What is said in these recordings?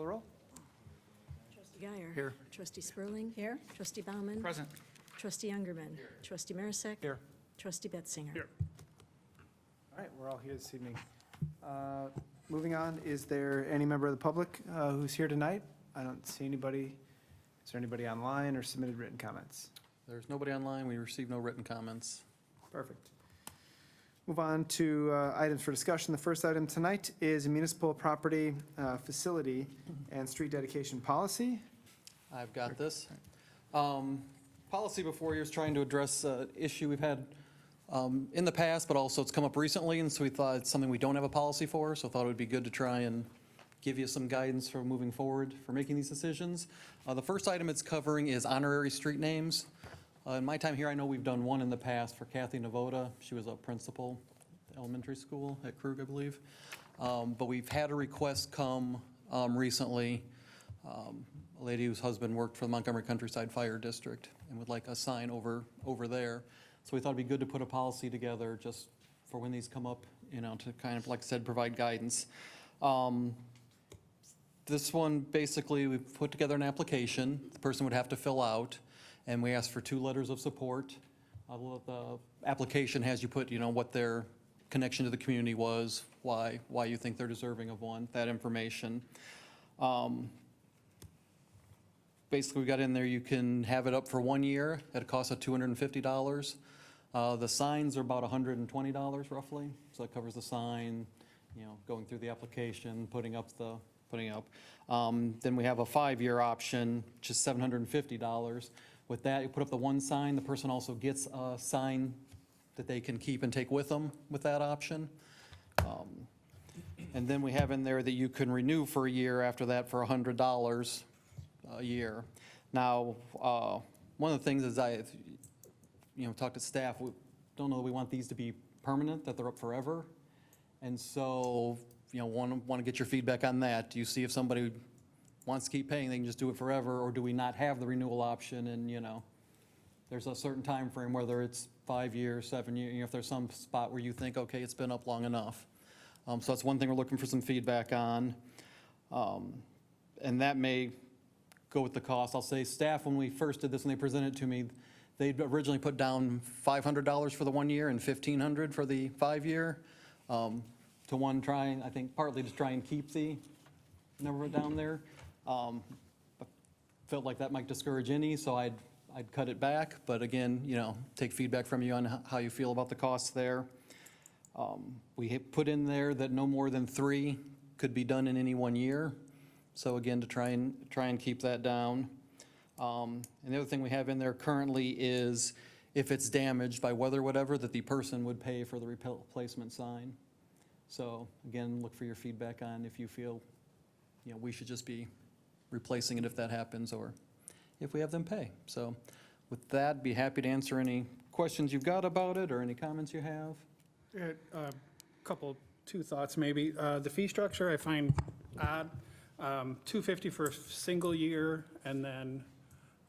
the roll. Trustee Guyer. Here. Trustee Spurling. Here. Trustee Bauman. Present. Trustee Youngerman. Trustee Marisak. Here. Trustee Betzinger. Here. All right, we're all here this evening. Moving on, is there any member of the public who's here tonight? I don't see anybody. Is there anybody online or submitted written comments? There's nobody online. We received no written comments. Perfect. Move on to items for discussion. The first item tonight is municipal property, facility, and street dedication policy. I've got this. Policy before you is trying to address an issue we've had in the past, but also it's come up recently, and so we thought it's something we don't have a policy for, so thought it would be good to try and give you some guidance for moving forward for making these decisions. The first item it's covering is honorary street names. In my time here, I know we've done one in the past for Kathy Navoda. She was a principal at the elementary school at Krug, I believe. But we've had a request come recently, a lady whose husband worked for the Montgomery Countryside Fire District and would like a sign over there. So we thought it'd be good to put a policy together just for when these come up, to kind of, like I said, provide guidance. This one, basically, we put together an application the person would have to fill out, and we asked for 2 letters of support. The application has you put, what their connection to the community was, why you think they're deserving of one, that information. Basically, we got in there, you can have it up for 1 year at a cost of $250. The signs are about $120 roughly, so that covers the sign, going through the application, putting up. Then we have a 5-year option, which is $750. With that, you put up the one sign, the person also gets a sign that they can keep and take with them with that option. And then we have in there that you can renew for a year after that for $100 a year. Now, one of the things is I've, talked to staff, we don't know that we want these to be permanent, that they're up forever. And so, want to get your feedback on that. Do you see if somebody wants to keep paying, they can just do it forever, or do we not have the renewal option and, there's a certain time frame, whether it's 5 years, 7 years, if there's some spot where you think, okay, it's been up long enough. So that's one thing we're looking for some feedback on. And that may go with the cost. I'll say staff, when we first did this, when they presented it to me, they'd originally put down $500 for the 1 year and $1,500 for the 5-year. To one, I think partly to try and keep the number down there. But felt like that might discourage any, so I'd cut it back. But again, take feedback from you on how you feel about the costs there. We put in there that no more than 3 could be done in any 1 year. So again, to try and keep that down. And the other thing we have in there currently is if it's damaged by weather or whatever, that the person would pay for the replacement sign. So again, look for your feedback on if you feel, we should just be replacing it if that happens, or if we have them pay. So with that, be happy to answer any questions you've got about it or any comments you have. Two thoughts maybe. The fee structure I find odd. $250 for a single year, and then,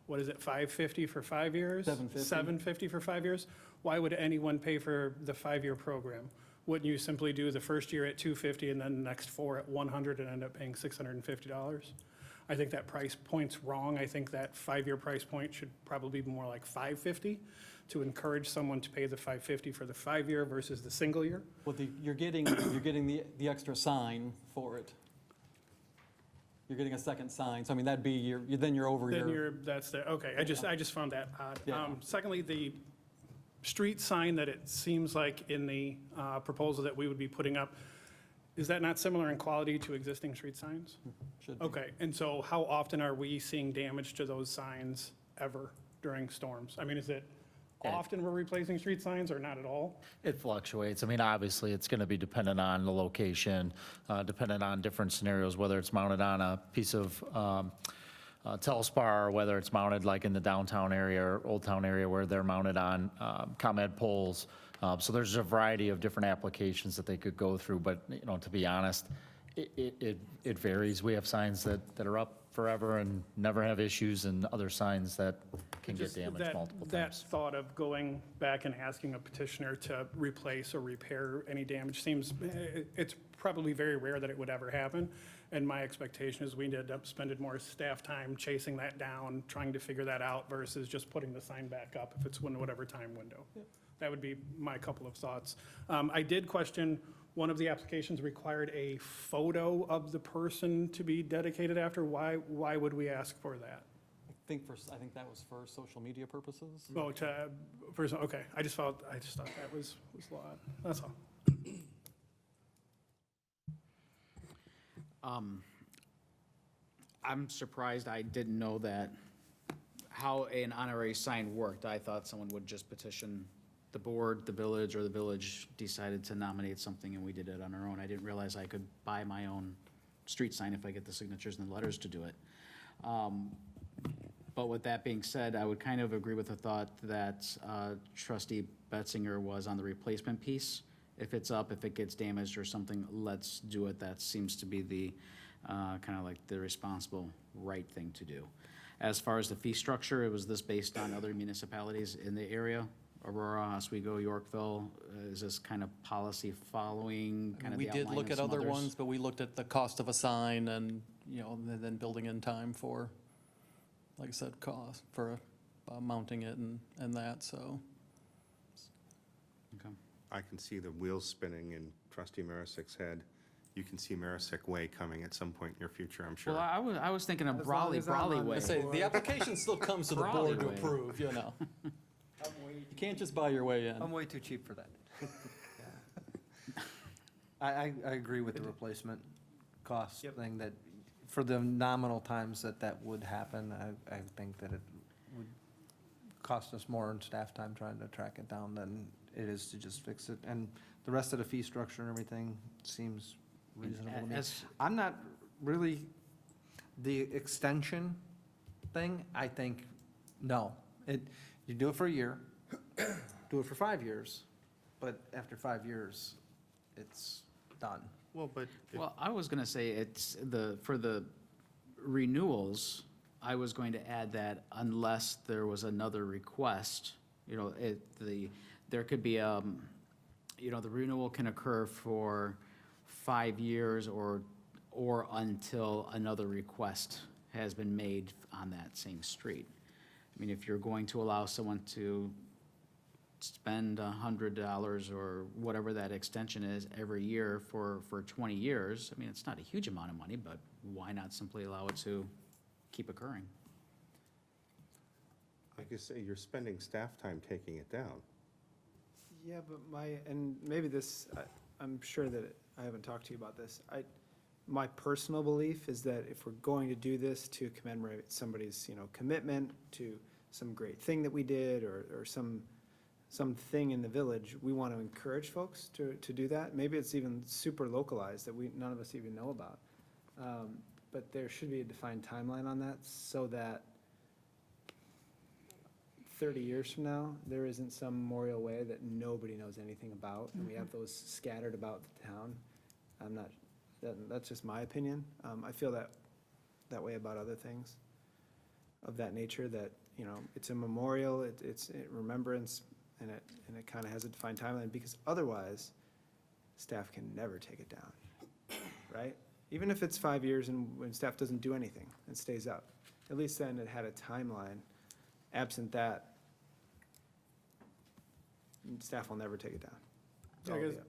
what is it, $550 for 5 years? $750 for 5 years? Why would anyone pay for the 5-year program? Wouldn't you simply do the first year at $250 and then the next 4 at $100 and end up paying $650? I think that price point's wrong. I think that 5-year price point should probably be more like $550 to encourage someone to pay the $550 for the 5-year versus the single year. Well, you're getting the extra sign for it. You're getting a second sign, so I mean, that'd be then you're over your. Okay, I just found that odd. Yeah. Secondly, the street sign that it seems like in the proposal that we would be putting up, is that not similar in quality to existing street signs? Should be. Okay, and so how often are we seeing damage to those signs ever during storms? I mean, is it often we're replacing street signs or not at all? It fluctuates. I mean, obviously, it's going to be dependent on the location, dependent on different scenarios, whether it's mounted on a piece of Telspar, or whether it's mounted like in the downtown area or Old Town area where they're mounted on ComEd poles. So there's a variety of different applications that they could go through, but to be honest, it varies. We have signs that are up forever and never have issues, and other signs that can get damaged multiple That times. thought of going back and asking a petitioner to replace or repair any damage seems, it's probably very rare that it would ever happen. And my expectation is we end up spending more staff time chasing that down, trying to figure that out versus just putting the sign back up if it's in whatever time window. That would be my couple of thoughts. I did question, one of the applications required a photo of the person to be dedicated after. Why would we ask for that? I think that was for social media purposes. Oh, okay, I just thought that was a lot, that's all. I'm surprised I didn't know that, how an honorary sign worked. I thought someone would just petition the board, the village, or the village decided to nominate something and we did it on our own. I didn't realize I could buy my own street sign if I get the signatures and the letters to do it. But with that being said, I would kind of agree with the thought that trustee Betzinger was on the replacement piece. If it's up, if it gets damaged or something, let's do it. That seems to be the, kind of like the responsible, right thing to do. As far as the fee structure, was this based on other municipalities in the area? Aurora, Oswego, Yorkville, is this kind of policy following kind of the We did outline look of at some other others? ones, but we looked at the cost of a sign and, and then building in time for, like I said, cost for mounting it and that, so. Okay. I can see the wheels spinning in trustee Marisek's head. You can see Marisek Way coming at some point in your future, I'm sure. Well, I was thinking of As long Brawley, as I'm Brawley on Way. the Say, the application still comes to the board to Probably. approve, You can't just buy your way in. I'm way too cheap for that. I agree with the replacement cost Yep. thing, that for the nominal times that would happen, I think that it would cost us more in staff time trying to track it down than it is to just fix it. And the rest of the fee structure and everything seems reasonable to me. As- I'm not really, the extension thing, I think, no. You do it for a year, do it for 5 years, but after 5 years, it's done. Well, but Well, I was gonna say, it's for the renewals, I was going to add that unless there was another request, there could be, the renewal can occur for 5 years or until another request has been made on that same street. I mean, if you're going to allow someone to spend $100 or whatever that extension is every year for 20 years, I mean, it's not a huge amount of money, but why not simply allow it to keep occurring? like you say, you're spending staff time taking it down. Yeah, but and maybe this, I'm sure that I haven't talked to you about this. My personal belief is that if we're going to do this to commemorate somebody's, commitment to some great thing that we did or something in the village, we want to encourage folks to do that. Maybe it's even super localized that none of us even know about. But there should be a defined timeline on that so that 30 years from now, there isn't some Memorial Way that nobody knows anything about, and we have those scattered about the town. That's just my opinion. I feel that way about other things of that nature, that, it's a memorial, it's a remembrance, and it kind of has a defined timeline, because otherwise, staff can never take it down, right? Even if it's 5 years and when staff doesn't do anything and stays up, at least then it had a timeline. Absent that, staff will never take it down. It's I all guess, up.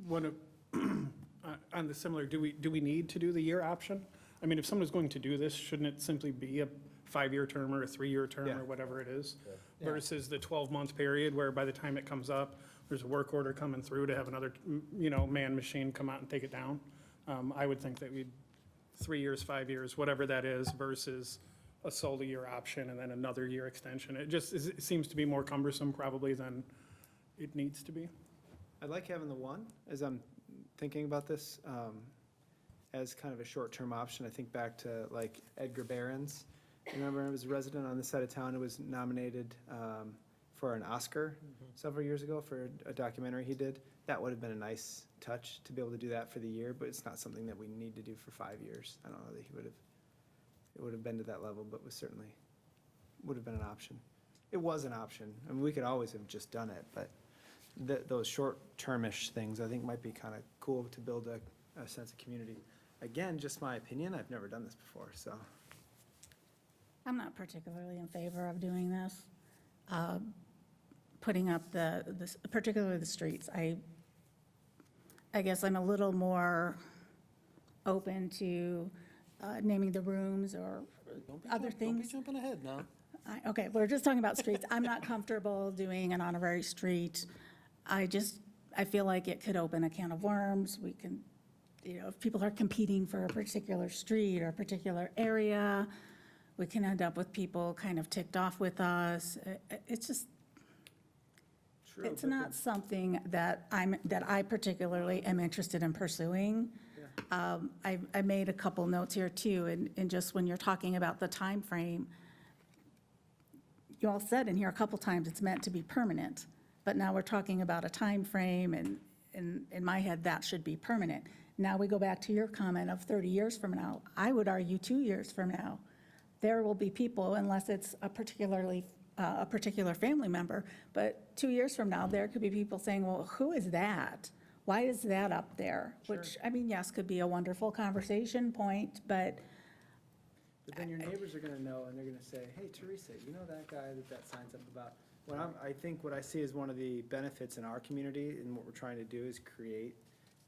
one of, on the similar, do we need to do the year option? I mean, if someone's going to do this, shouldn't it simply be a 5-year term or a 3-year term Yeah. or whatever it is? Yeah. Versus the 12-month period where by the time it comes up, there's a work order coming through to have another, man machine come out and take it down. I would think that 3 years, 5 years, whatever that is, versus a sole year option and then another year extension. It seems to be more cumbersome probably than it needs to be. I like having the one, as I'm thinking about this, as kind of a short-term option. I think back to like Edgar Barron's. Remember, he was a resident on this side of town who was nominated for an Oscar several years ago for a documentary he did. That would have been a nice touch to be able to do that for the year, but it's not something that we need to do for 5 years. I don't know that it would have been to that level, but would have been an option. It was an option. I mean, we could always have just done it, but those short-termish things, I think, might be kind of cool to build a sense of community. again, just my opinion, I've never done this before, so. I'm not particularly in favor of doing this, putting up particularly the streets. I guess I'm a little more open to naming the rooms or other Don't be things. jumping ahead now. Okay, we're just talking about streets. I'm not comfortable doing an honorary street. I feel like it could open a can of worms. We can, if people are competing for a particular street or a particular area, we can end up with people kind of ticked off with us. It's just, True, it's but not something that I particularly am interested in pursuing. I made a couple notes here too, and just when you're talking about the time frame, you all said in here a couple times it's meant to be permanent, but now we're talking about a time frame, and in my head, that should be permanent. Now we go back to your comment of 30 years from now. I would argue 2 years from now, there will be people, unless it's a particular family member, but 2 years from now, there could be people saying, well, who is that? Why is that up there? Which, I mean, yes, could be a wonderful conversation point, but But then your neighbors are gonna know, and they're gonna say, hey, Teresa, you know that guy that signs up about? I think what I see as one of the benefits in our community, and what we're trying to do is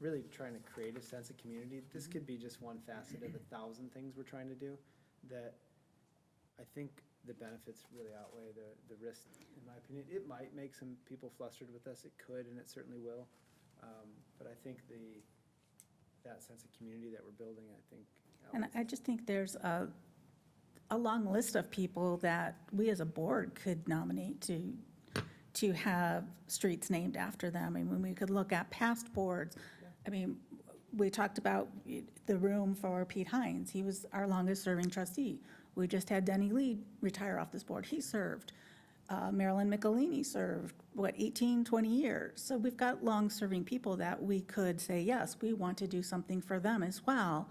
really trying to create a sense of community. This could be just one facet of 1,000 things we're trying to do, that I think the benefits really outweigh the risk, in my opinion. It might make some people flustered with us, it could, and it certainly will. But I think that sense of community that we're building, I think. And I just think there's a long list of people that we as a board could nominate to have streets named after them. I mean, we could look at past boards. I mean, we talked about the room for Pete Hines. He was our longest-serving trustee. We just had Denny Lee retire off this board. He served. Marilyn Michelini served, 18, 20 years? So we've got long-serving people that we could say, yes, we want to do something for them as well.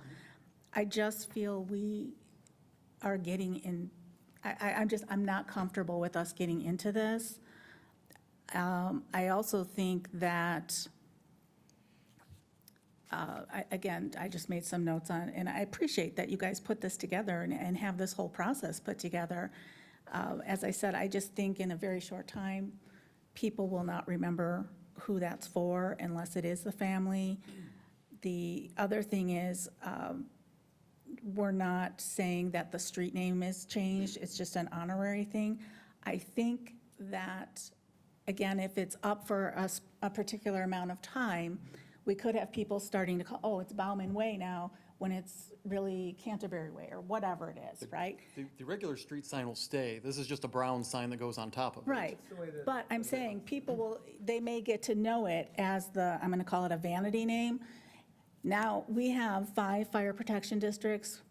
I just feel we are getting in, I'm not comfortable with us getting into this. I also think that, I just made some notes on, and I appreciate that you guys put this together and have this whole process put together. As I said, I just think in a very short time, people will not remember who that's for unless it is the family. The other thing is, we're not saying that the street name is changed, it's just an honorary thing. I think that, again, if it's up for a particular amount of time, we could have people starting to call, oh, it's Bauman Way now, when it's really Canterbury Way, or whatever it is, right? The regular street sign will stay. This is just a brown sign that goes on top of it. Right, but I'm saying people they may get to know it as I'm gonna call it a vanity name. Now, we have 5 fire protection districts.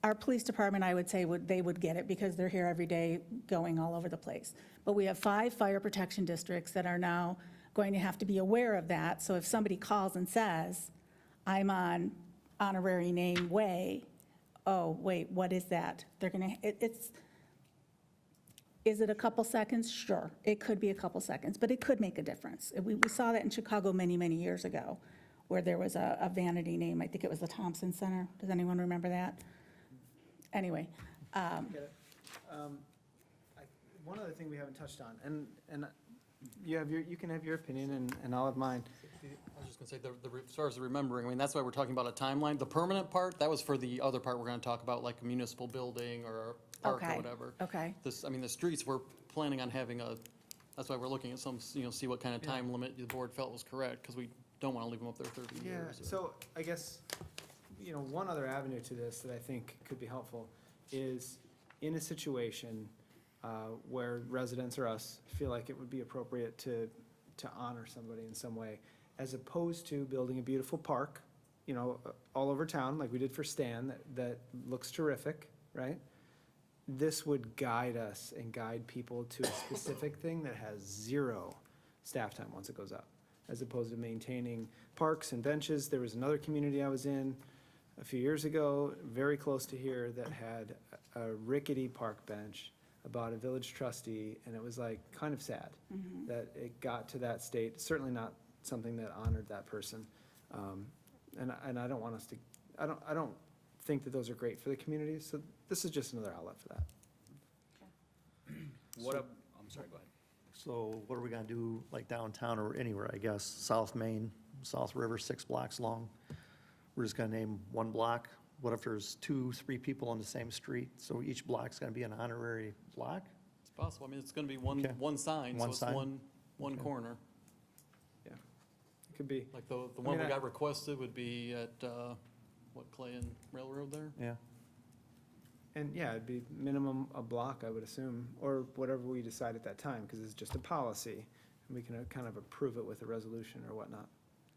Our police department, I would say, they would get it because they're here every day going all over the place. But we have 5 fire protection districts that are now going to have to be aware of that. So if somebody calls and says, I'm on honorary name Way, oh, wait, what is that? They're gonna, is it a couple seconds? Sure, it could be a couple seconds, but it could make a difference. We saw that in Chicago many, many years ago, where there was a vanity name. I think it was the Thompson Center. Does anyone remember that? Anyway, Get it. One other thing we haven't touched on, and you can have your opinion, and I'll have mine. I was just gonna say, as far as the remembering, I mean, that's why we're talking about a timeline. The permanent part, that was for the other part we're gonna talk about, like a municipal building or a park or Okay, whatever. okay. The streets, we're planning on having that's why we're looking at some, see what kind of time limit the board felt was correct, because we don't wanna leave them up there 30 Yeah, years. so I guess, one other avenue to this that I think could be helpful is in a situation where residents or us feel like it would be appropriate to honor somebody in some way, as opposed to building a beautiful park, all over town, like we did for Stan, that looks terrific, right? This would guide us and guide people to a specific thing that has 0 staff time once it goes up, as opposed to maintaining parks and benches. There was another community I was in a few years ago, very close to here, that had a rickety park bench about a village trustee, and it was like kind of sad that it got to that state. Certainly not something that honored that person. And I don't want us to, I don't think that those are great for the community, so this is just another outlet for that. I'm sorry, go ahead. So what are we gonna do, like downtown or anywhere, I guess, South Main, South River, 6 blocks long? We're just gonna name one block? What if there's 2, 3 people on the same street? So each block's gonna be an honorary block? It's possible. I mean, it's going to be one, Okay. one sign, so One it's sign? one Okay. corner. Yeah. It could be, Like the I one mean, we I- got requested would be at, Clay and Railroad there? Yeah. and yeah, it'd be minimum a block, I would assume, or whatever we decide at that time, because it's just a policy. And we can kind of approve it with a resolution or whatnot.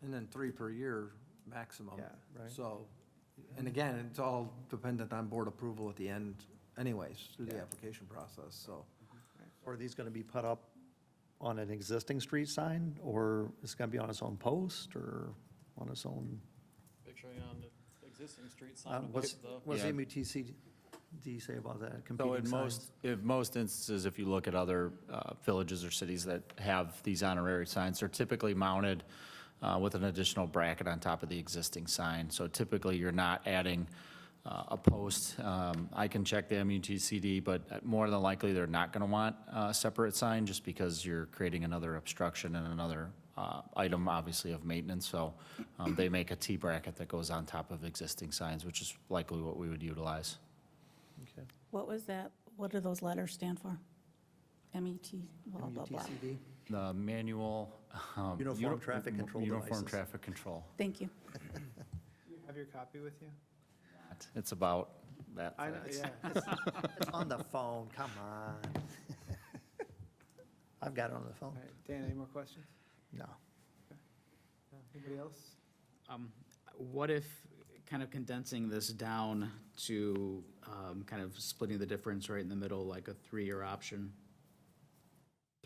And then 3 per year maximum. Yeah. Right. So, and again, it's all dependent on board approval at the end anyways, through the Yeah. application process, so. Are these gonna be put up on an existing street sign, or is it gonna be on its own post, or on its own? Picturing on the existing street sign. What's the- what's Yeah. MUTCD say about that, So competing in signs? most instances, if you look at other villages or cities that have these honorary signs, they're typically mounted with an additional bracket on top of the existing sign. So typically, you're not adding a post. I can check the MUTCD, but more than likely, they're not going to want a separate sign just because you're creating another obstruction and another item, obviously, of maintenance. So they make a T bracket that goes on top of existing signs, which is likely what we would utilize. Okay. What was that? What do those letters stand for? MET, blah, blah, blah. MUTCD? The manual. Uniform Traffic Control Uniform Devices. traffic control. Thank you. Do you have your copy with you? It's about that. I know, thick. yeah. It's on the phone, come on. I've got it on the phone. All right, Dan, any more questions? No. Anybody else? What if, kind of condensing this down to kind of splitting the difference right in the middle, like a 3-year option?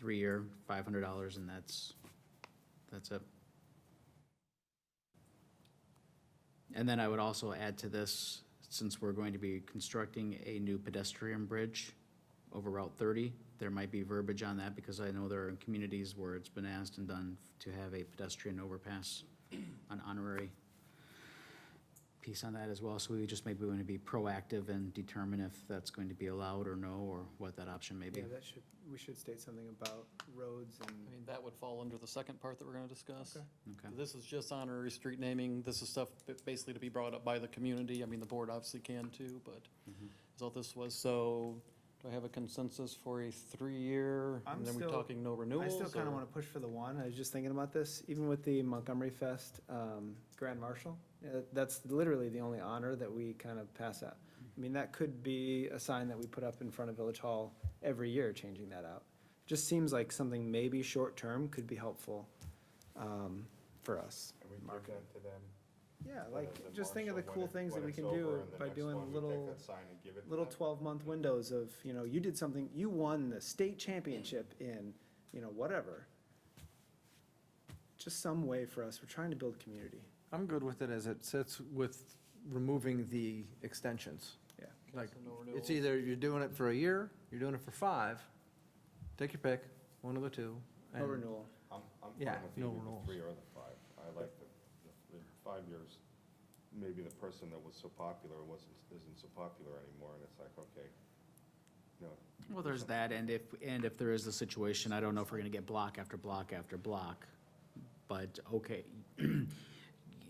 3-year, $500, and that's it. And then I would also add to this, since we're going to be constructing a new pedestrian bridge over Route 30, there might be verbiage on that, because I know there are communities where it's been asked and done to have a pedestrian overpass, an honorary piece on that as well. So we just maybe want to be proactive and determine if that's going to be allowed or no, or what that option may be. Yeah, we should state something about roads and, I mean, that would fall under the second part that we're going to discuss. Okay. Okay. This is just honorary street naming. This is stuff basically to be brought up by the community. I mean, the board obviously can too, but that's all this was. So do I have a consensus for a 3-year? I'm And then we're still- talking no I renewals? still kind of or- want to push for the one. I was just thinking about this, even with the Montgomery Fest Grand Marshal. That's literally the only honor that we kind of pass out. I mean, that could be a sign that we put up in front of Village Hall every year, changing that out. Just seems like something maybe short-term could be helpful for us. And we give that to them. Yeah, the like, just think of the marshal cool when things that when we it's can over, do and the by next doing one, we take little, that sign and give it to little them. 12-month windows of, you did something, you won the state championship in, whatever. Just some way for us, we're trying to build community. I'm good with it as it sits with removing the extensions. Yeah. Like, So no it's renewals. either you're doing it for a year, you're doing it for 5, take your pick, one of the two. No and- renewal. I'm Yeah, fine with no either the renewals. 3 or the 5. I like the 5 years. Maybe the person that was so popular isn't so popular anymore, and it's like, okay, no. Well, there's that, and if there is a situation, I don't know if we're gonna get block after block after block, but, okay,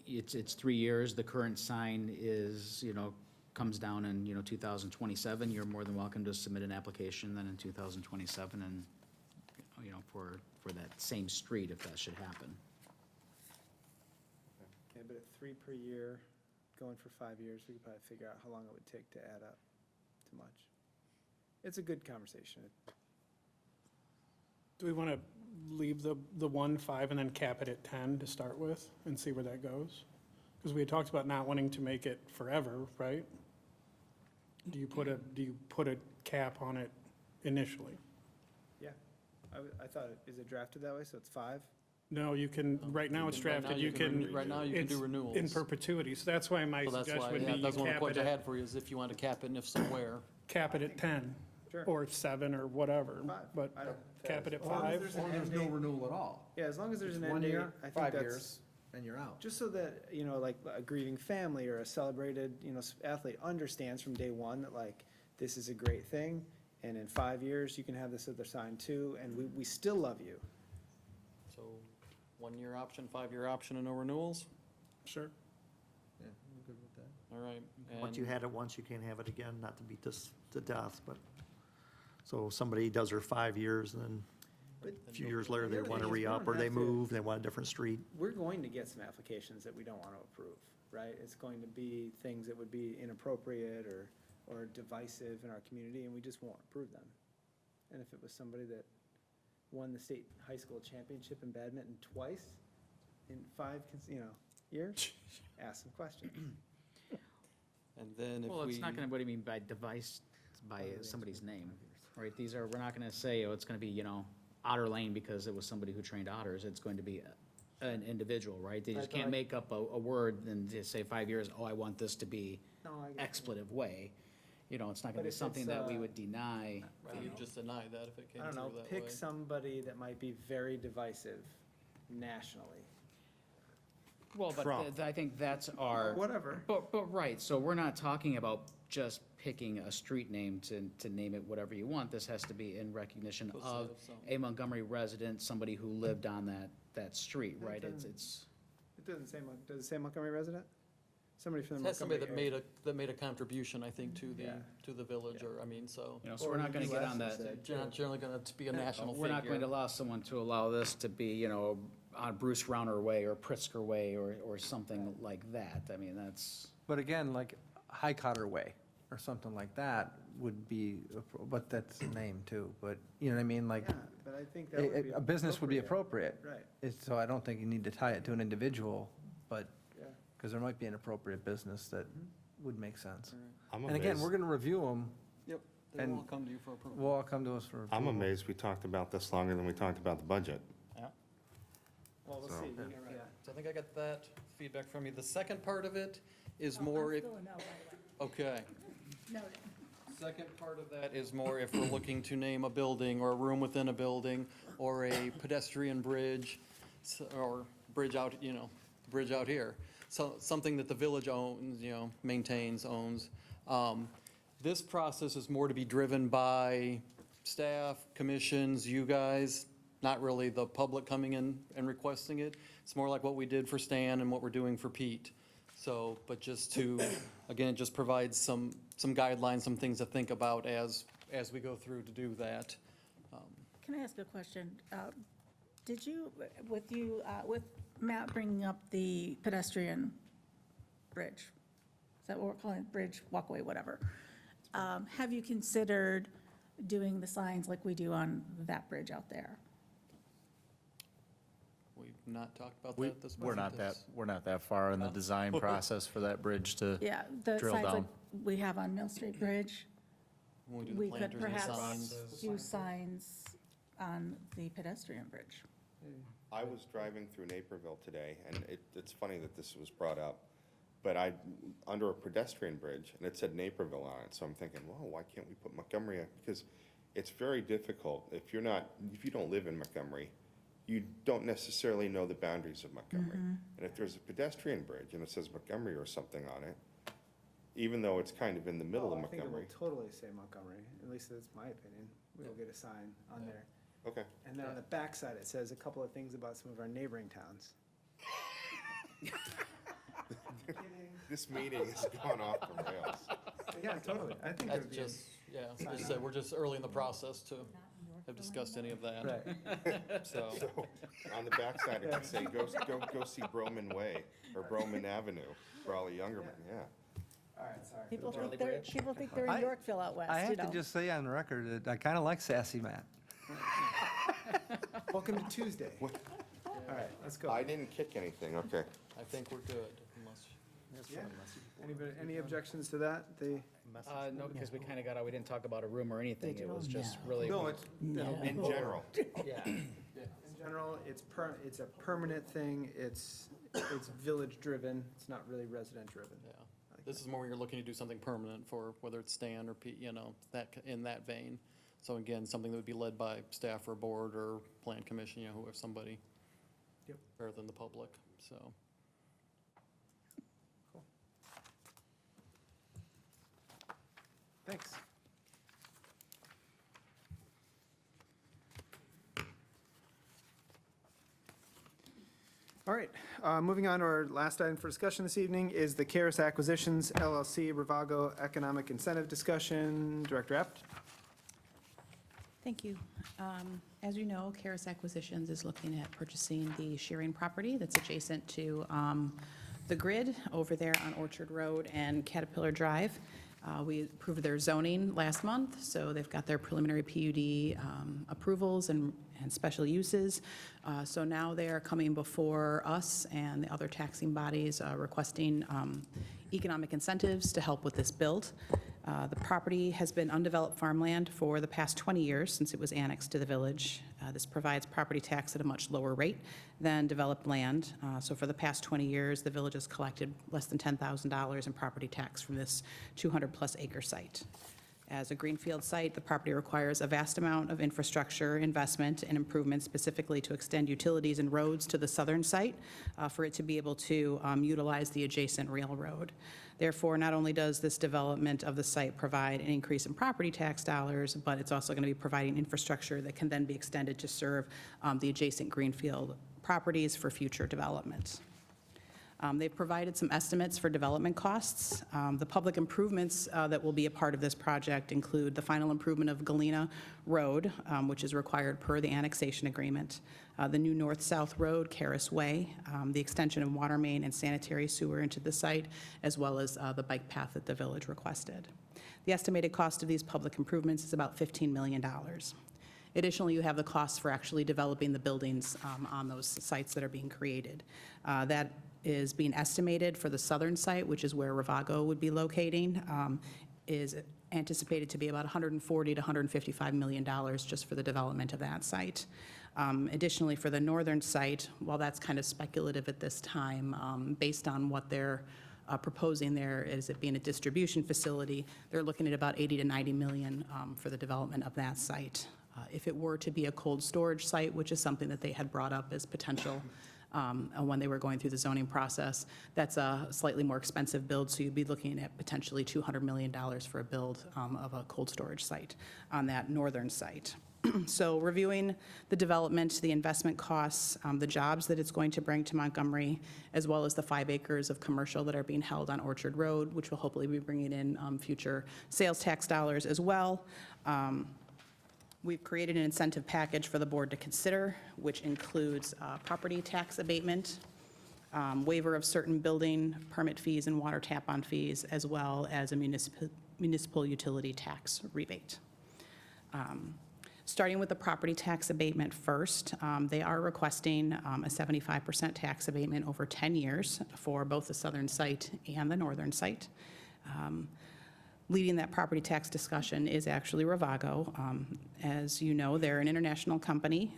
it's 3 years, the current sign is, comes down in, 2027, you're more than welcome to submit an application then in 2027, and, for that same street, if that should happen. Yeah, but at 3 per year, going for 5 years, we could probably figure out how long it would take to add up to much. It's a good conversation. Do we want to leave the 1, 5, and then cap it at 10 to start with, and see where that goes? Because we had talked about not wanting to make it forever, right? Do you put a cap on it initially? Yeah, I thought, is it drafted that way, so it's 5? No, you can, right now it's Right now drafted, you can. Right now, you can do it's renewals. In perpetuity, so that's why my So that's suggestion why, would be yeah, you that's one of the cap points it I at, had for you, is if you want to cap it, and if so, where? cap it at 10, Sure. or 7, or whatever, 5. but I don't- cap it at As long as 5. there's Or an there's end no date. renewal at all. Yeah, as long as there's It's an end 1 date, year, I think 5 that's, years, And you're out. Just so that, you know, like a grieving family or a celebrated, you know, athlete understands from day one that like, this is a great thing, and in 5 years, you can have this other sign too, and we still love you. So, 1-year option, 5-year option, and no renewals? Sure. Yeah, I'm good with that. All right. Once and- you had it once, you can't have it again, not to beat this to death, but, so somebody does their 5 years, and then a few years later, they The other want to thing is we re-up, don't or they have to- move, they want a different street. We're going to get some applications that we don't want to approve, right? It's going to be things that would be inappropriate or divisive in our community, and we just won't approve them. And if it was somebody that won the state high school championship in badminton twice in 5, you know, years, ask some questions. And then if we. Well, it's not gonna, what do you mean by device, by somebody's name, right? These are, we're not gonna say, oh, it's gonna be, you know, Otter Lane because it was somebody who trained otters. It's going to be an individual, right? They just can't make up a word and just say 5 years, oh, I want this to be No, I get you. expletive way. You know, it's not But gonna be if something it's, that we would deny. Right, you'd just deny that if it came I don't through know, that way. pick somebody that might be very divisive nationally. Well, but Trump. I think that's our. Whatever. But, right, so we're not talking about just picking a street name to name it whatever you want. This has to be in recognition Close of to some- a Montgomery resident, somebody who lived on that street, right? It's, It does it say Montgomery resident? Somebody from the That's somebody Montgomery that area. made a contribution, I think, to Yeah. the village, or, I mean, so. you know, so we're not gonna get on that. You're not generally gonna be a national figure. We're not going to allow someone to allow this to be, you know, on Bruce Rauner Way or Pritzker Way or something like that. I mean, that's, But again, like High Cotter Way or something like that would be, but that's the name too, but, you know what I mean, like, Yeah, but I think that would be. a business would be appropriate. Right, It's, so I don't think you need to tie it to an individual, but, yeah. because there might be an appropriate business that would make sense. I'm And again, we're amazed, gonna review them, Yep, they And- will all come to you for approval. will all come to us for. I'm approval. amazed we talked about this longer than we talked about the budget. Well, we'll So- see. All right, so I think I got that feedback from you. The second part of it is more, if- okay. Second part of that is more if we're looking to name a building or a room within a building or a pedestrian bridge or bridge out, you know, bridge out here. So something that the village owns, you know, maintains, owns. This process is more to be driven by staff, commissions, you guys, not really the public coming in and requesting it. It's more like what we did for Stan and what we're doing for Pete. So, but just to, again, it just provides some guidelines, some things to think about as we go through to do that. Can I ask a question? Did you, with Matt bringing up the pedestrian bridge, is that what we're calling it, bridge, walkway, whatever? Have you considered doing the signs like we do on that bridge out there? We've not talked about We, that this we're not that, we're not that far in the design process for that bridge to, Yeah, the Drill signs like down. we have on Mill Street Bridge, When we do we the could planters and perhaps signs. do signs on the pedestrian bridge. I was driving through Naperville today, and it's funny that this was brought up, but under a pedestrian bridge, and it said Naperville on it, so I'm thinking, well, why can't we put Montgomery? Because it's very difficult, if you don't live in Montgomery, you don't necessarily know the boundaries of Montgomery. And if there's a pedestrian bridge and it says Montgomery or something on it, even though it's kind of in the middle of I think it will Montgomery. totally say Montgomery, at least that's my opinion. We'll get a sign on there. Okay. And then on the backside, it says a couple of things about some of our neighboring towns. This meeting has gone off the rails. Yeah, totally. I think it That's would be. just, yeah, I just said, we're just early in the process to have discussed any of that, Right. so. So, on the backside, it could say, go see Broman Way, or Broman Avenue, for all the younger men, yeah. All right, sorry. People Charlie think they're in I- Yorkville out west, I you have know? to just say on record that I kind of like Sassy Matt. Welcome to Tuesday. All right, let's go. I didn't kick anything, okay. I think we're good, unless. Yeah. Anybody, any objections to that? The, no, because we kind of got out, we didn't talk about a room or anything. It was just really. no, it's, In general, Yeah. in general, it's a permanent thing. It's village-driven. It's not really resident-driven. Yeah, this is more when you're looking to do something permanent for whether it's Stan or Pete, you know, in that vein. So again, something that would be led by staff or board or plan commission, you know, who have somebody Yep. rather than the public, so. Thanks. All right, moving on to our last item for discussion this evening is the Karis Acquisitions LLC Ravago Economic Incentive Discussion. Director Apt? Thank you. As you know, Karis Acquisitions is looking at purchasing the Shearing property that's adjacent to the grid over there on Orchard Road and Caterpillar Drive. We approved their zoning last month, so they've got their preliminary PUD approvals and special uses. So now they are coming before us and the other taxing bodies requesting economic incentives to help with this build. The property has been undeveloped farmland for the past 20 years since it was annexed to the village. This provides property tax at a much lower rate than developed land. So for the past 20 years, the village has collected less than $10,000 in property tax from this 200-plus acre site. As a greenfield site, the property requires a vast amount of infrastructure investment and improvements specifically to extend utilities and roads to the southern site for it to be able to utilize the adjacent railroad. Therefore, not only does this development of the site provide an increase in property tax dollars, but it's also going to be providing infrastructure that can then be extended to serve the adjacent greenfield properties for future development. They've provided some estimates for development costs. The public improvements that will be a part of this project include the final improvement of Galena Road, which is required per the annexation agreement, the new north-south road, Karis Way, the extension of water main and sanitary sewer into the site, as well as the bike path that the village requested. The estimated cost of these public improvements is about $15 million. Additionally, you have the costs for actually developing the buildings on those sites that are being created. That is being estimated for the southern site, which is where Ravago would be locating, is anticipated to be about $140 to $155 million just for the development of that site. Additionally, for the northern site, while that's kind of speculative at this time, based on what they're proposing there is it being a distribution facility, they're looking at about 80 to 90 million for the development of that site. If it were to be a cold storage site, which is something that they had brought up as potential when they were going through the zoning process, that's a slightly more expensive build, so you'd be looking at potentially $200 million for a build of a cold storage site on that northern site. So reviewing the development, the investment costs, the jobs that it's going to bring to Montgomery, as well as the 5 acres of commercial that are being held on Orchard Road, which will hopefully be bringing in future sales tax dollars as well. We've created an incentive package for the board to consider, which includes property tax abatement, waiver of certain building permit fees and water tap-on fees, as well as a municipal utility tax rebate. Starting with the property tax abatement first, they are requesting a 75% tax abatement over 10 years for both the southern site and the northern site. Leading that property tax discussion is actually Ravago. As you know, they're an international company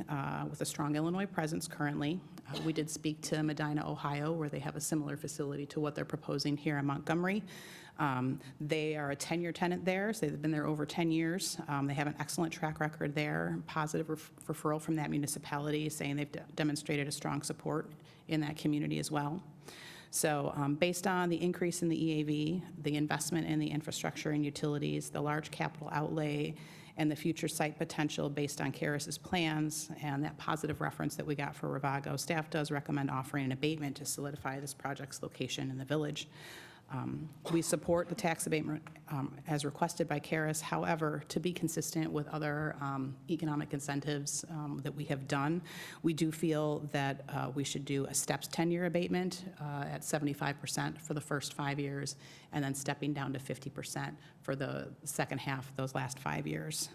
with a strong Illinois presence currently. We did speak to Medina, Ohio, where they have a similar facility to what they're proposing here in Montgomery. They are a 10-year tenant there, so they've been there over 10 years. They have an excellent track record there, positive referral from that municipality, saying they've demonstrated a strong support in that community as well. So based on the increase in the EAV, the investment in the infrastructure and utilities, the large capital outlay, and the future site potential based on Karis's plans and that positive reference that we got for Ravago, staff does recommend offering an abatement to solidify this project's location in the village. We support the tax abatement as requested by Karis. However, to be consistent with other economic incentives that we have done, we do feel that we should do a steps 10-year abatement at 75% for the first 5 years, and then stepping down to 50% for the second half, those last 5 years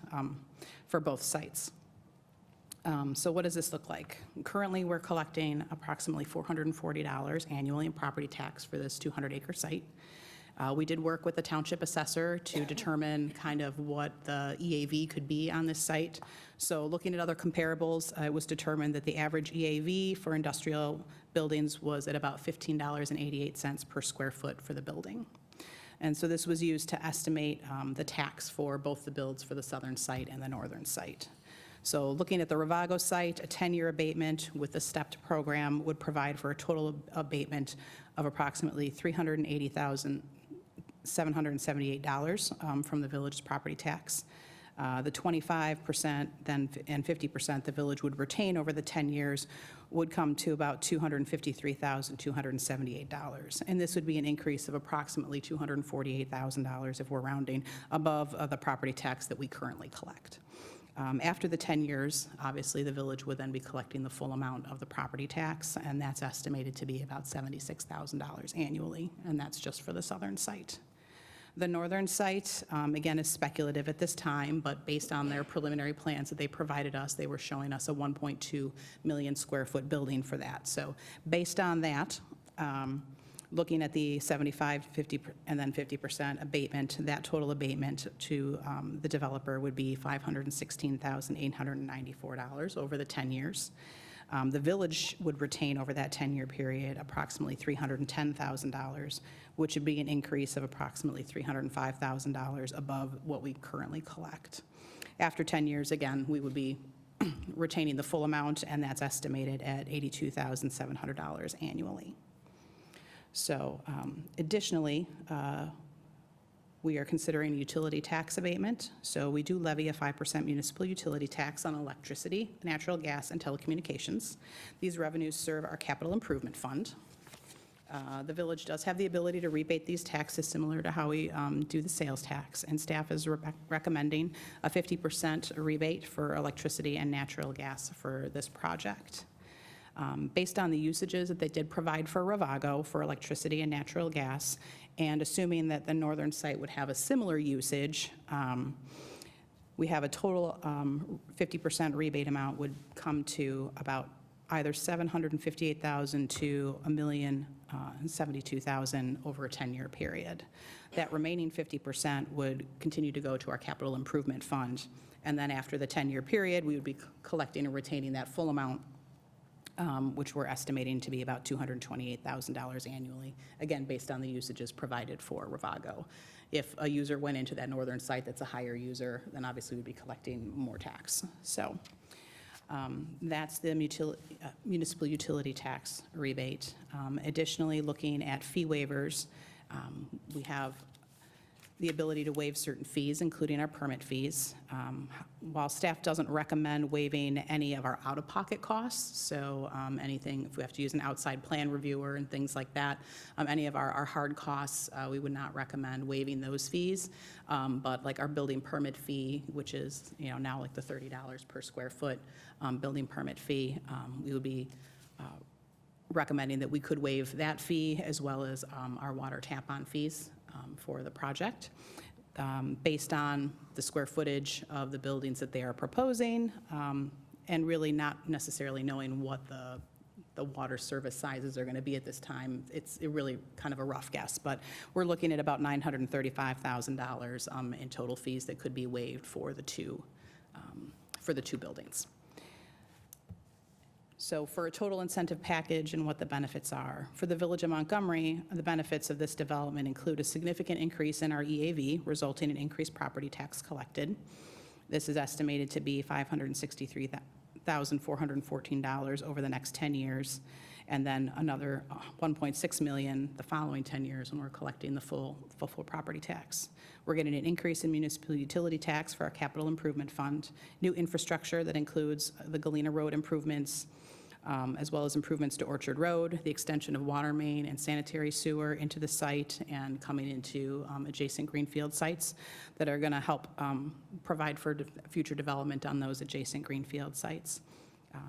for both sites. So what does this look like? Currently, we're collecting approximately $440 annually in property tax for this 200-acre site. We did work with the township assessor to determine kind of what the EAV could be on this site. So looking at other comparables, it was determined that the average EAV for industrial buildings was at about $15.88 per square foot for the building. And so this was used to estimate the tax for both the builds for the southern site and the northern site. So looking at the Ravago site, a 10-year abatement with the stepped program would provide for a total abatement of approximately $380,000 $778 from the village's property tax. The 25% then, and 50% the village would retain over the 10 years would come to about $253,278. And this would be an increase of approximately $248,000 if we're rounding above the property tax that we currently collect. After the 10 years, obviously, the village would then be collecting the full amount of the property tax, and that's estimated to be about $76,000 annually, and that's just for the southern site. The northern site, again, is speculative at this time, but based on their preliminary plans that they provided us, they were showing us a 1.2 million square foot building for that. So based on that, looking at the 75, 50, and then 50% abatement, that total abatement to the developer would be $516,894 over the 10 years. The village would retain over that 10-year period approximately $310,000, which would be an increase of approximately $305,000 above what we currently collect. After 10 years, again, we would be retaining the full amount, and that's estimated at $82,700 annually. So additionally, we are considering utility tax abatement. So we do levy a 5% municipal utility tax on electricity, natural gas, and telecommunications. These revenues serve our capital improvement fund. The village does have the ability to rebate these taxes similar to how we do the sales tax, and staff is recommending a 50% rebate for electricity and natural gas for this project. Based on the usages that they did provide for Ravago for electricity and natural gas, and assuming that the northern site would have a similar usage, we have a total 50% rebate amount would come to about either $758,000 to $1,072,000 over a 10-year period. That remaining 50% would continue to go to our capital improvement fund, and then after the 10-year period, we would be collecting and retaining that full amount, which we're estimating to be about $228,000 annually, again, based on the usages provided for Ravago. If a user went into that northern site that's a higher user, then obviously we'd be collecting more tax. So that's the municipal utility tax rebate. Additionally, looking at fee waivers, we have the ability to waive certain fees, including our permit fees. While staff doesn't recommend waiving any of our out-of-pocket costs, so anything, if we have to use an outside plan reviewer and things like that, any of our hard costs, we would not recommend waiving those fees. But like our building permit fee, which is now like the $30 per square foot building permit fee, we would be recommending that we could waive that fee as well as our water tap-on fees for the project. Based on the square footage of the buildings that they are proposing, and really not necessarily knowing what the water service sizes are going to be at this time, it's really kind of a rough guess, but we're looking at about $935,000 in total fees that could be waived for the two buildings. So for a total incentive package and what the benefits are, for the Village of Montgomery, the benefits of this development include a significant increase in our EAV, resulting in increased property tax collected. This is estimated to be $563,414 over the next 10 years, and then another $1.6 million the following 10 years when we're collecting the full property tax. We're getting an increase in municipal utility tax for our capital improvement fund, new infrastructure that includes the Galena Road improvements, as well as improvements to Orchard Road, the extension of water main and sanitary sewer into the site and coming into adjacent greenfield sites that are going to help provide for future development on those adjacent greenfield sites.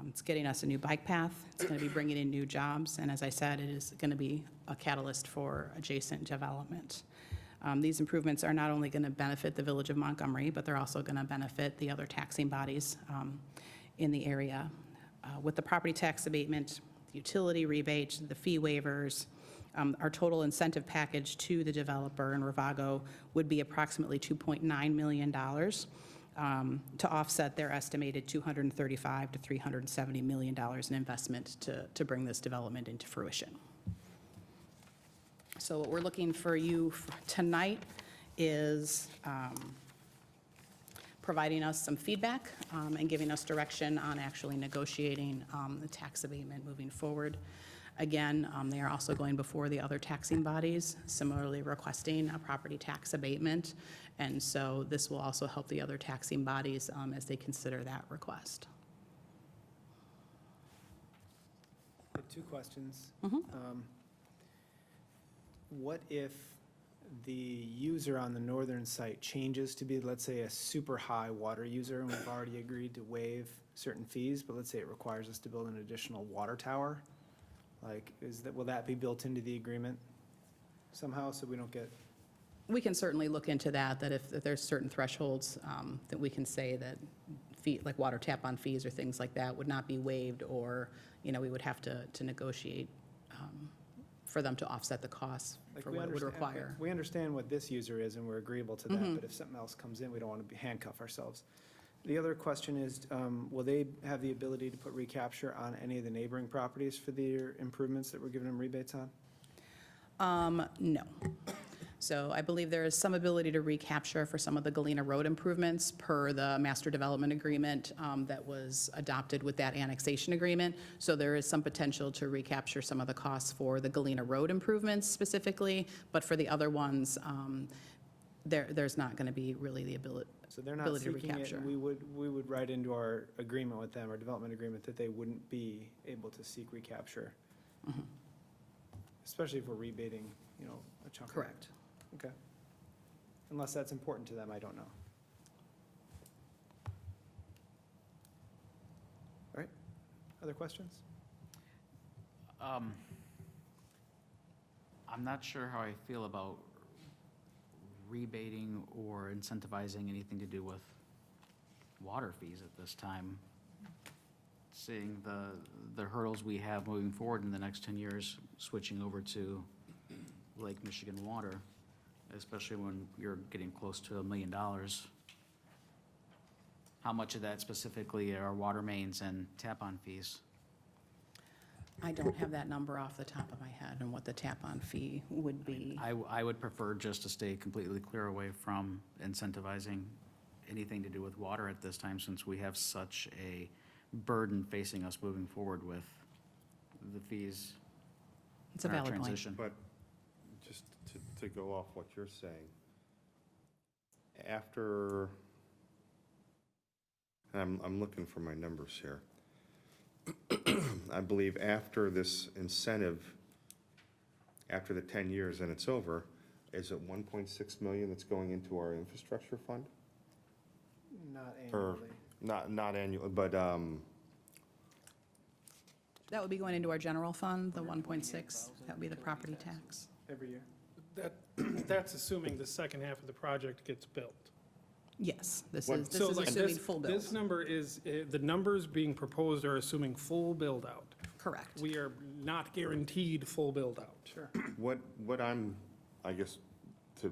It's getting us a new bike path. It's going to be bringing in new jobs. And as I said, it is going to be a catalyst for adjacent development. These improvements are not only going to benefit the Village of Montgomery, but they're also going to benefit the other taxing bodies in the area. With the property tax abatement, the utility rebate, the fee waivers, our total incentive package to the developer and Ravago would be approximately $2.9 million to offset their estimated $235 to $370 million in investment to bring this development into fruition. So what we're looking for you tonight is providing us some feedback and giving us direction on actually negotiating the tax abatement moving forward. Again, they are also going before the other taxing bodies, similarly requesting a property tax abatement. And so this will also help the other taxing bodies as they consider that request. I have 2 questions. Mhm. What if the user on the northern site changes to be, let's say, a super high water user, and we've already agreed to waive certain fees, but let's say it requires us to build an additional water tower? Like, will that be built into the agreement somehow, so we don't get? We can certainly look into that, that if there's certain thresholds, that we can say that fee, like water tap-on fees or things like that would not be waived, or, we would have to negotiate for them to offset the costs Like, for we what it would understand- require. We understand what this user is, and we're agreeable to that, but if something else comes in, we don't want to handcuff ourselves. The other question is, will they have the ability to put recapture on any of the neighboring properties for their improvements that we're giving them rebates on? No. So I believe there is some ability to recapture for some of the Galena Road improvements per the master development agreement that was adopted with that annexation agreement. So there is some potential to recapture some of the costs for the Galena Road improvements specifically, but for the other ones, there's not going to be really the ability. So they're not ability to seeking it, recapture. and we would write into our agreement with them, our development agreement, that they wouldn't be able to seek recapture. Especially if we're rebating, a chunk of it. Correct. Okay. Unless that's important to them, I don't know. All right, other questions? I'm not sure how I feel about rebating or incentivizing anything to do with water fees at this time. Seeing the hurdles we have moving forward in the next 10 years, switching over to Lake Michigan water, especially when you're getting close to $1 million. How much of that specifically are water mains and tap-on fees? I don't have that number off the top of my head and what the tap-on fee would be. I would prefer just to stay completely clear away from incentivizing anything to do with water at this time, since we have such a burden facing us moving forward with the fees. It's a and our valid point. transition. But just to go off what you're saying, after, and I'm looking for my numbers here. I believe after this incentive, after the 10 years and it's over, is it 1.6 million that's going into our infrastructure fund? Not Or, annually. not annual, but, That would be going into our general fund, the 1.6, that would be the property tax. Every year. That's assuming the second half of the project gets built. Yes, this What- is So like assuming full This build. number is, the numbers being proposed are assuming full build-out. Correct. We are not guaranteed full build-out. Sure. what I'm, I guess, to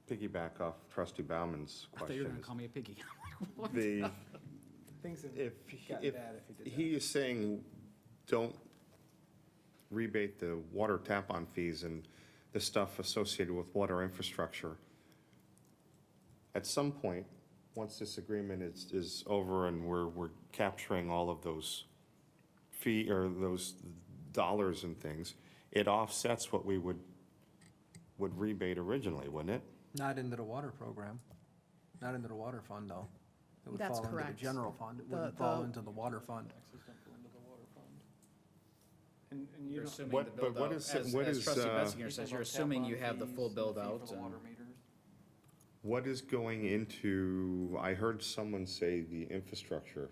piggyback off trustee Bauman's I thought you were question gonna call me a piggy. the, Things have if, gotten if bad if you did that. he is saying, don't rebate the water tap-on fees and the stuff associated with water infrastructure, at some point, once this agreement is over and we're capturing all of those or those dollars and things, it offsets what we would rebate originally, wouldn't it? Not into the water program, not into the water fund, though. It would That's fall into correct. the general fund, it The- wouldn't fall the- into the water fund. And you You're don't, assuming What- the but what build-out, is- as what is, trustee uh, Bensinger says, you're assuming you have the full build-out and. What is going into, I heard someone say the infrastructure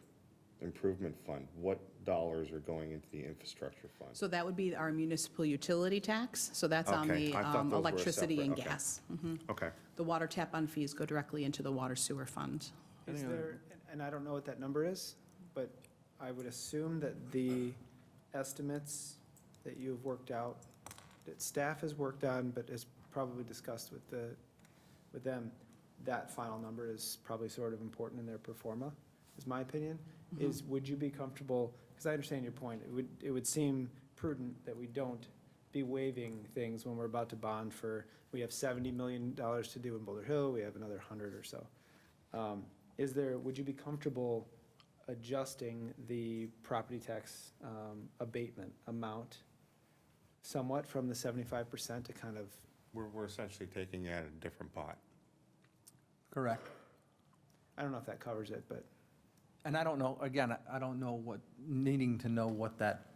improvement fund. What dollars are going into the infrastructure fund? So that would be our municipal utility tax, so that's on Okay, the I thought those were electricity and separate, okay. gas. Mhm. Okay. The water tap-on fees go directly into the water sewer fund. is there, and I don't know what that number is, but I would assume that the estimates that you've worked out, that staff has worked on, but has probably discussed with them, that final number is probably sort of important in their pro forma, is my opinion, is would you be comfortable, because I understand your point, it would seem prudent that we don't be waiving things when we're about to bond for, we have $70 million to do in Boulder Hill, we have another 100 or so. Would you be comfortable adjusting the property tax abatement amount somewhat from the 75% to kind of, We're essentially taking it out of a different pot. Correct. I don't know if that covers it, but And I don't know, again, I don't know needing to know what that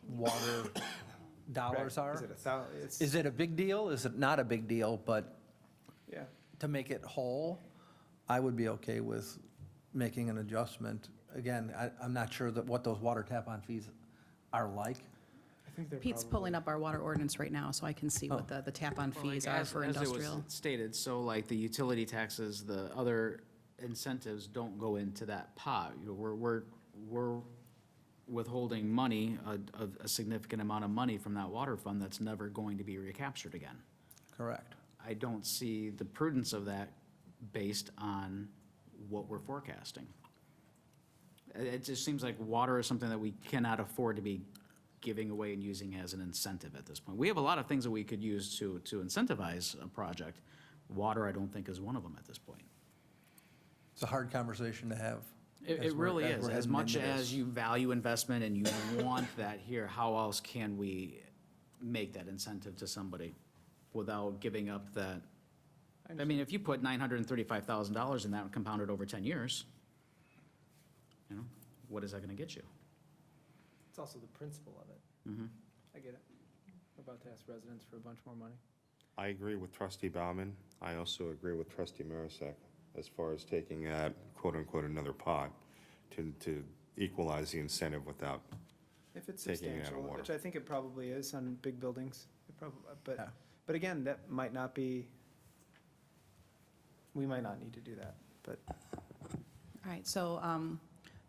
water dollars are. is it it's, Is it a big deal? Is it not a big deal? But yeah. to make it whole, I would be okay with making an adjustment. Again, I'm not sure that what those water tap-on fees are like. I think they're Pete's probably- pulling up our water ordinance right now, so I can see what the tap-on Well, like, fees are for as it was industrial. stated, so like the utility taxes, the other incentives don't go into that pot. You know, we're withholding money, a significant amount of money from that water fund that's never going to be recaptured again. Correct. I don't see the prudence of that based on what we're forecasting. It just seems like water is something that we cannot afford to be giving away and using as an incentive at this point. We have a lot of things that we could use to incentivize a project. Water, I don't think, is one of them at this point. It's a hard conversation to have. It really is. we're As heading much into this. as you value investment and you want that here, how else can we make that incentive to somebody without giving up that? I mean, if you put $935,000 in that and compound it over 10 years, you know, what is that gonna get you? It's also the principle of it. Mhm. I get it. We're about to ask residents for a bunch more money. I agree with trustee Bauman. I also agree with trustee Marisak as far as taking that quote-unquote another pot to equalize the incentive without, If it's Taking it out of substantial, water. which I think it probably is on big buildings, it probably, Yeah. but again, that might not be, we might not need to do that, but All right, so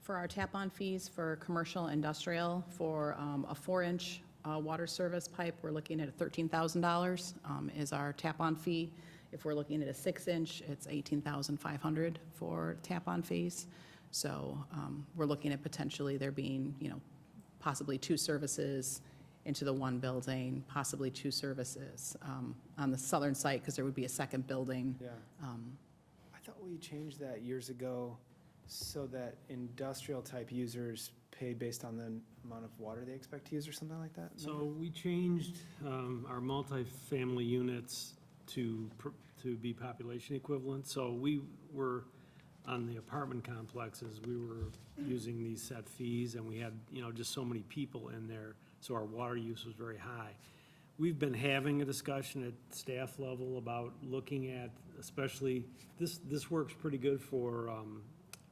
for our tap-on fees for commercial, industrial, for a 4-inch water service pipe, we're looking at $13,000 is our tap-on fee. If we're looking at a 6-inch, it's $18,500 for tap-on fees. So we're looking at potentially there being, you know, possibly 2 services into the one building, possibly 2 services on the southern site, because there would be a second building. yeah. I thought we changed that years ago so that industrial-type users pay based on the amount of water they expect to use or something like that? So we changed our multifamily units to be population equivalent. So we were, on the apartment complexes, we were using these set fees, and we had, you know, just so many people in there, so our water use was very high. We've been having a discussion at staff level about looking at, especially, this works pretty good for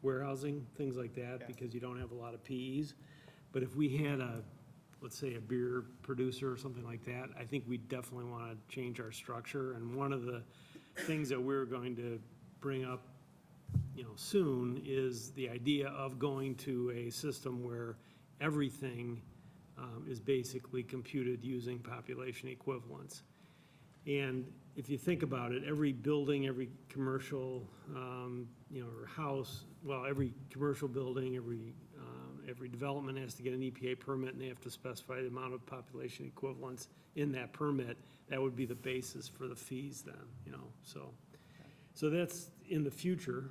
warehousing, things like that, Yeah. because you don't have a lot of PEs. But if we had let's say, a beer producer or something like that, I think we definitely want to change our structure. And one of the things that we're going to bring up, you know, soon is the idea of going to a system where everything is basically computed using population equivalents. And if you think about it, every building, every commercial, you know, or house, well, every commercial building, every development has to get an EPA permit, and they have to specify the amount of population equivalents in that permit. That would be the basis for the fees then, you know, so that's in the future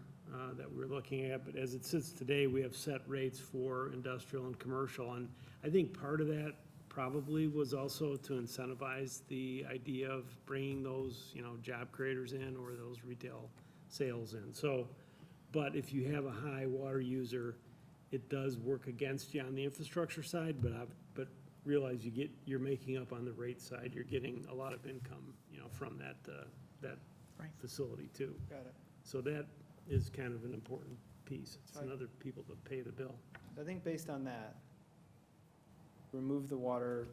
that we're looking at, but as it sits today, we have set rates for industrial and commercial, and I think part of that probably was also to incentivize the idea of bringing those, you know, job creators in or those retail sales in. So, but if you have a high water user, it does work against you on the infrastructure side, but realize you're making up on the rate side. You're getting a lot of income, you know, from that Right. facility too. Got it. So that is kind of an important piece. It's Right. another people to pay the bill. I think based on that, remove the water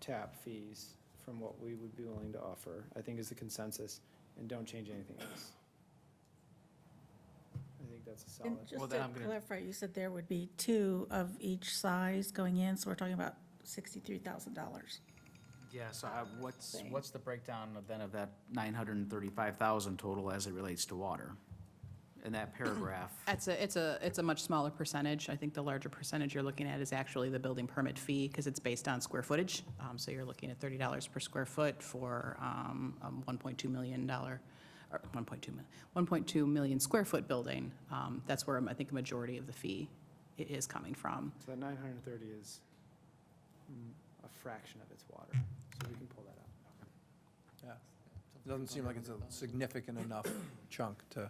tap fees from what we would be willing to offer, I think is the consensus, and don't change anything else. I think that's a And solid. Well, just then to I'm gonna- clarify, you said there would be 2 of each size going in, so we're talking about $63,000. Yeah, so what's Thing. the breakdown then of that 935,000 total as it relates to water? In that paragraph, It's a much smaller percentage. I think the larger percentage you're looking at is actually the building permit fee, because it's based on square footage. So you're looking at $30 per square foot for a $1.2 million, or 1.2 million square foot building. That's where I think a majority of the fee it is coming from. So that 930 is a fraction of its water, so we can pull that out. Yeah. It doesn't seem like it's a significant enough chunk to,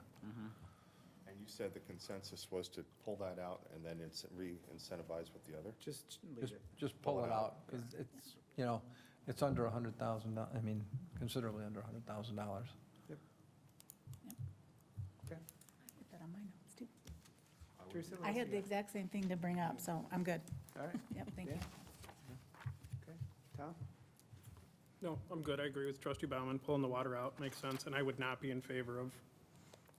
And you said the consensus was to pull that out and then re-incentivize with the other? Just leave it. just pull it out, because it's, you know, it's under $100,000, I mean, considerably under $100,000. Okay. Put that on my notes, too. Teresa, what I else had you the got? exact same thing to bring up, so I'm good. All right, Yep, thank you. okay. Tom? No, I'm good. I agree with trustee Bauman. Pulling the water out makes sense, and I would not be in favor of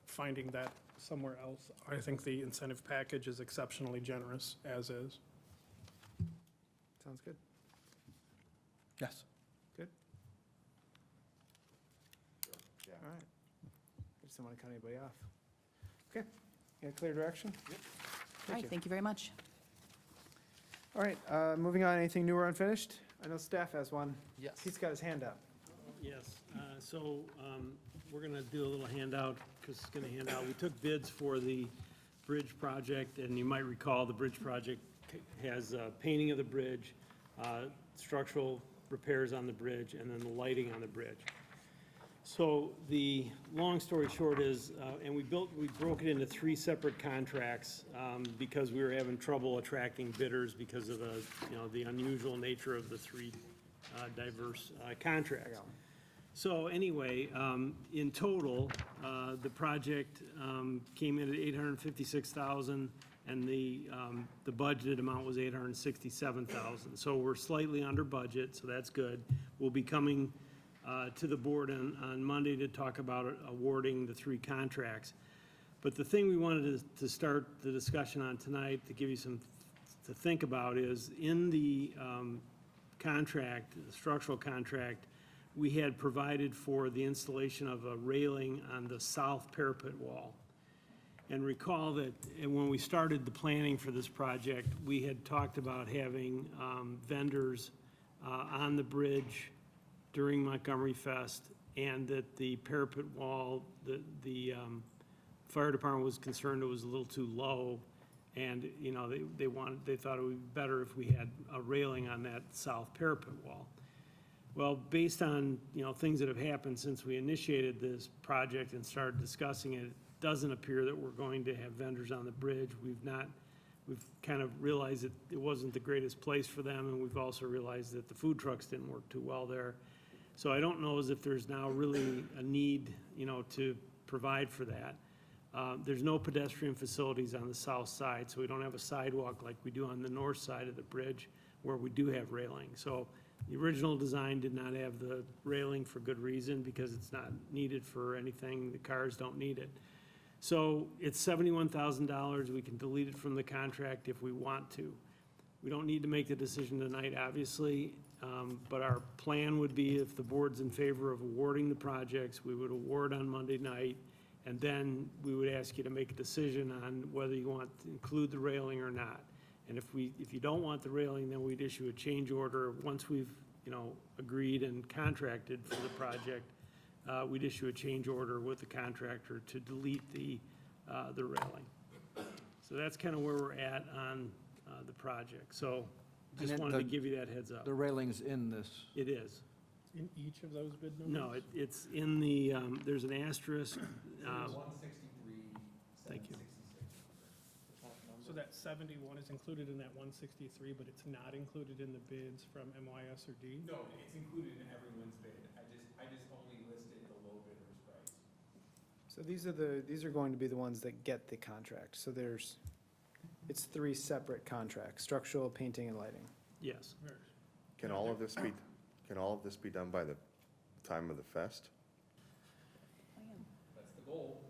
finding that somewhere else. I think the incentive package is exceptionally generous, as is. Sounds good. Yes. Good? Yeah. All right. I just don't want to cut anybody off. Okay, you got clear direction? Yep. All right, thank you very much. All right, moving on, anything new or unfinished? I know staff has one. Yes. He's got his hand up. Yes, so we're going to do a little handout, because it's going to hand out, we took bids for the bridge project, and you might recall the bridge project has painting of the bridge, structural repairs on the bridge, and then the lighting on the bridge. So the long story short is, and we broke it into 3 separate contracts because we were having trouble attracting bidders because of the, you know, the unusual nature of the 3 diverse contracts. So anyway, in total, the project came in at $856,000, and the budgeted amount was $867,000. So we're slightly under budget, so that's good. We'll be coming to the board on Monday to talk about awarding the 3 contracts. But the thing we wanted to start the discussion on tonight, to give you some to think about, is in the contract, the structural contract, we had provided for the installation of a railing on the south parapet wall. And recall that when we started the planning for this project, we had talked about having vendors on the bridge during Montgomery Fest, and that the parapet wall, the fire department was concerned it was a little too low, and, you know, they thought it would be better if we had a railing on that south parapet wall. Well, based on, you know, things that have happened since we initiated this project and started discussing it, it doesn't appear that we're going to have vendors on the bridge. We've kind of realized that it wasn't the greatest place for them, and we've also realized that the food trucks didn't work too well there. So I don't know as if there's now really a need, you know, to provide for that. There's no pedestrian facilities on the south side, so we don't have a sidewalk like we do on the north side of the bridge, where we do have railing. So the original design did not have the railing for good reason, because it's not needed for anything. The cars don't need it. So it's $71,000. We can delete it from the contract if we want to. We don't need to make the decision tonight, obviously, but our plan would be, if the board's in favor of awarding the projects, we would award on Monday night, and then we would ask you to make a decision on whether you want to include the railing or not. And if you don't want the railing, then we'd issue a change order. Once we've, you know, agreed and contracted for the project, we'd issue a change order with the contractor to delete the railing. So that's kind of where we're at on the project. So just And wanted to the- give you that heads up. The railing's in this. It is. In each of those bid numbers? No, it's in the, there's an asterisk. 163, Thank you. So that 71 is included in that 163, but it's not included in the bids from MYS or D? No, it's included in everyone's bid. I just only listed the low bidder's price. So these are going to be the ones that get the contract. So it's 3 separate contracts: structural, painting, and lighting. Yes. Can all of this be done by the time of the fest? That's the goal.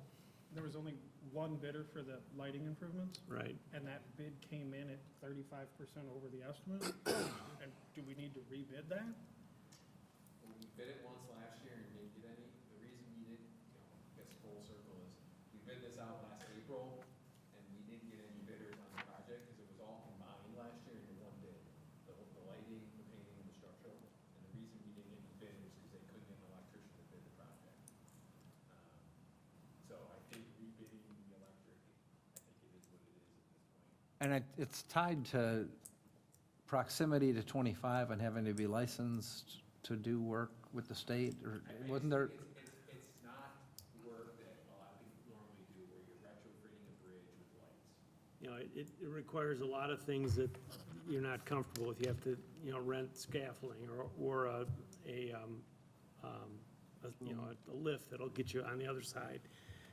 There was only one bidder for the lighting improvements, Right. and that bid came in at 35% over the estimate? And do we need to rebid that? When we bid it once last year and didn't get any, the reason we didn't, you know, I guess full circle is, we bid this out last April, and we didn't get any bidders on the project, because it was all combined last year into one bid. The lighting, the painting, and the structural. And the reason we didn't get any bidders is they couldn't get an electrician to bid the project. So I think rebidding the electric, I think it is what it is at this point. And it's tied to proximity to 25 and having to be licensed to do work with the state, or wasn't there? It's not work that a lot of people normally do, where you're retrofitting a bridge with lights. You know, it requires a lot of things that you're not comfortable with. You have to, you know, rent scaffolding or a lift that'll get you on the other side.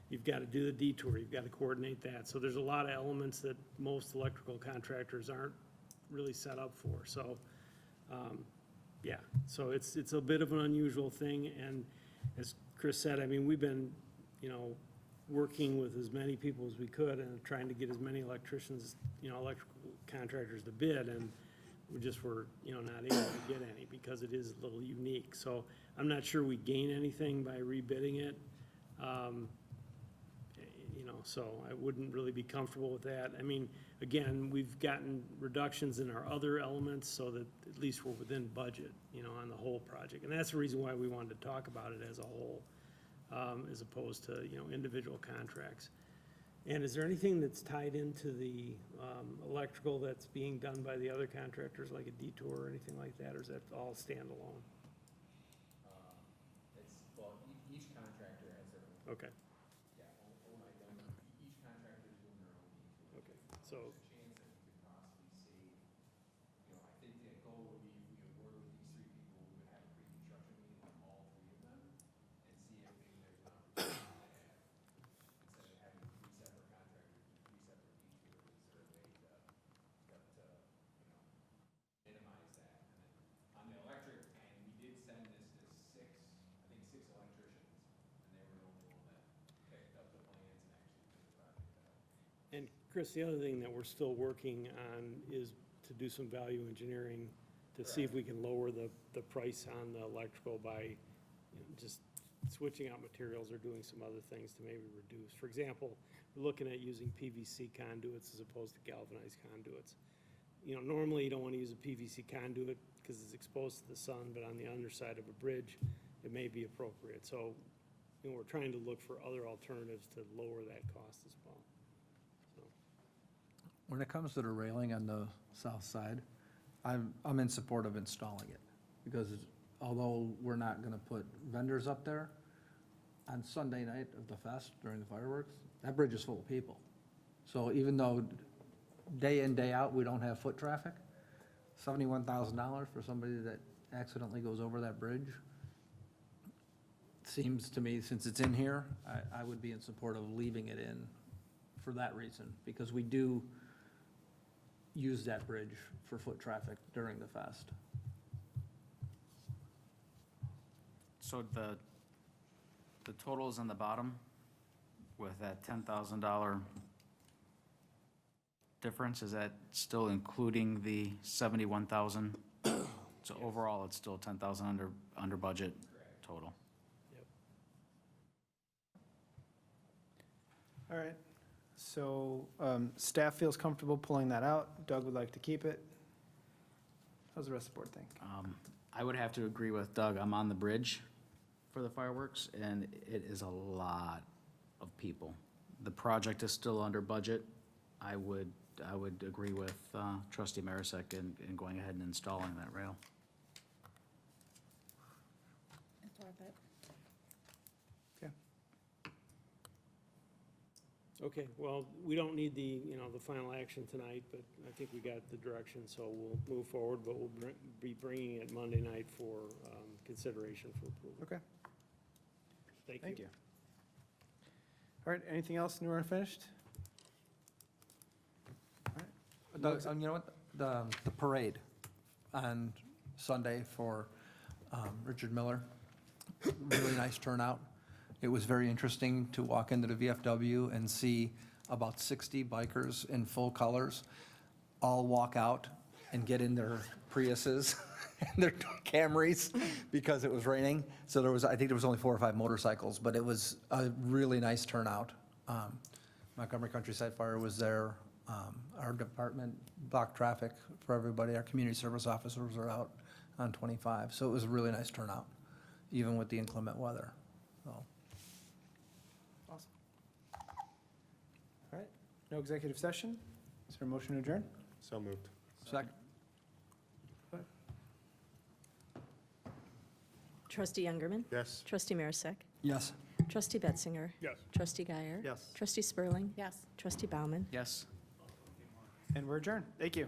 You've got to do the detour, you've got to coordinate that. So there's a lot of elements that most electrical contractors aren't really set up for. So, yeah, so it's a bit of an unusual thing. And as Chris said, I mean, we've been, you know, working with as many people as we could and trying to get as many electricians, you know, electrical contractors to bid, and we just were, you know, not able to get any because it is a little unique. So I'm not sure we gain anything by rebidding it. You know, so I wouldn't really be comfortable with that. I mean, again, we've gotten reductions in our other elements so that at least we're within budget, you know, on the whole project. And that's the reason why we wanted to talk about it as a whole, as opposed to, you know, individual contracts. And is there anything that's tied into the electrical that's being done by the other contractors, like a detour or anything like that, or is that all standalone? Each contractor has their own. Okay, Yeah, each contractor is doing their own detour. okay, so, There's a chance that we could possibly save, you know, I think the goal would be if we award with these three people, we would have a pre-construction meeting with all three of them and see if maybe there's an opportunity to add, instead of having three separate contractors, do three separate detours, is there a way to, you know, minimize that? And then on the electric end, we did send this to six electricians, and they were the only one that picked up the plans and actually did the project out. and Chris, the other thing that we're still working on is to do some value engineering to see if we can lower the price on the electrical by, you know, just switching out materials or doing some other things to maybe reduce. For example, we're looking at using PVC conduits as opposed to galvanized conduits. You know, normally you don't want to use a PVC conduit because it's exposed to the sun, but on the underside of a bridge, it may be appropriate. So, you know, we're trying to look for other alternatives to lower that cost as well. So, When it comes to the railing on the south side, I'm in support of installing it, because although we're not gonna put vendors up there, on Sunday night of the fest during the fireworks, that bridge is full of people. So even though day in, day out, we don't have foot traffic, $71,000 for somebody that accidentally goes over that bridge, seems to me, since it's in here, I would be in support of leaving it in for that reason, because we do use that bridge for foot traffic during the fest. So the total is on the bottom with that $10,000 difference, is that still including the 71,000? So overall, it's still 10,000 under budget total. yep. All right, so staff feels comfortable pulling that out. Doug would like to keep it. How's the rest of the board think? I would have to agree with Doug. I'm on the bridge for the fireworks, and it is a lot of people. The project is still under budget. I would agree with trustee Marisak in going ahead and installing that rail. It's worth it. Okay. Okay, well, we don't need the, you know, the final action tonight, but I think we got the direction, so we'll move forward, but we'll be bringing it Monday night for consideration for approval. Okay, Thank you. all right, anything else new or unfinished? You know what, the parade on Sunday for Richard Miller, really nice turnout. It was very interesting to walk into the VFW and see about 60 bikers in full colors all walk out and get in their Priuses and their Camrys because it was raining. So I think there was only 4 or 5 motorcycles, but it was a really nice turnout. Montgomery Countryside Fire was there. Our department blocked traffic for everybody. Our community service officers were out on 25. So it was a really nice turnout, even with the inclement weather. So. Awesome. All right, no executive session. Is Is there a motion to adjourn? So moved. Second. Trustee Youngerman. Yes. Trustee Marisak. Yes. Trustee Betzinger. Yes. Trustee Guyer. Yes. Trustee Spurling. Yes. Trustee Bauman. Yes. And we're adjourned. Thank you.